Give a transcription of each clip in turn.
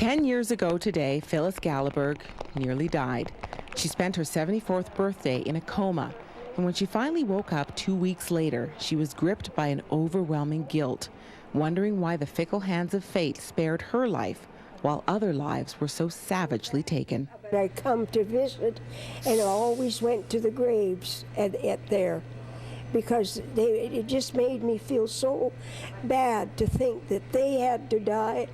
10 years ago today, Phyllis Galleberg nearly died. She spent her 74th birthday in a coma, and when she finally woke up 2 weeks later, she was gripped by an overwhelming guilt, wondering why the fickle hands of fate spared her life while other lives were so savagely taken. I come to visit, and I always went to the graves at there, because it just made me feel so bad to think that they had to die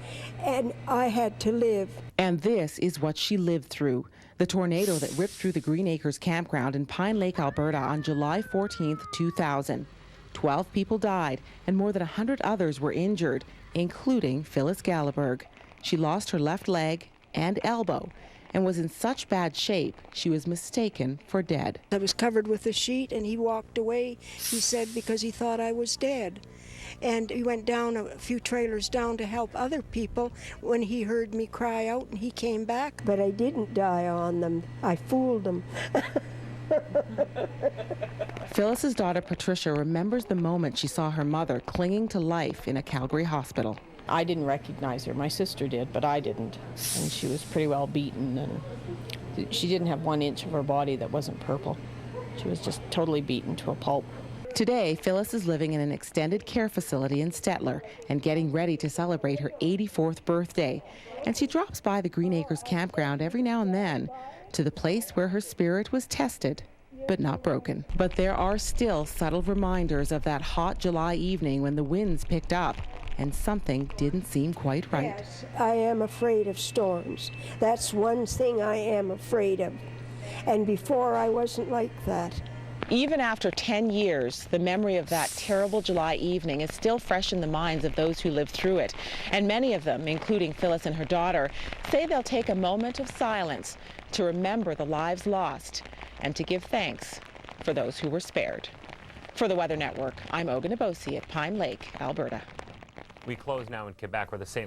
and I had to live. And this is what she lived through. The tornado that ripped through the Green Acres campground in Pine Lake, Alberta on July 14, 2000. 12 people died and more than 100 others were injured, including Phyllis Galleberg. She lost her left leg and elbow and was in such bad shape she was mistaken for dead. I was covered with a sheet and he walked away, he said, because he thought I was dead. And he went down a few trailers down to help other people when he heard me cry out, and he came back. But I didn't die on them. I fooled them. Phyllis's daughter Patricia remembers the moment she saw her mother clinging to life in a Calgary hospital. I didn't recognize her. My sister did, but I didn't. And she was pretty well beaten, and she didn't have 1 inch of her body that wasn't purple. She was just totally beaten to a pulp. Today, Phyllis is living in an extended care facility in Stettler and getting ready to celebrate her 84th birthday. And she drops by the Green Acres campground every now and then, to the place where her spirit was tested, but not broken. But there are still subtle reminders of that hot July evening when the winds picked up and something didn't seem quite right. Yes, I am afraid of storms. That's one thing I am afraid of. And before, I wasn't like that. Even after 10 years, the memory of that terrible July evening is still fresh in the minds of those who lived through it. And many of them, including Phyllis and her daughter, say they'll take a moment of silence to remember the lives lost and to give thanks for those who were spared. For the Weather Network, I'm Oga Nwobosi at Pine Lake, Alberta. We close now in Quebec, where the St.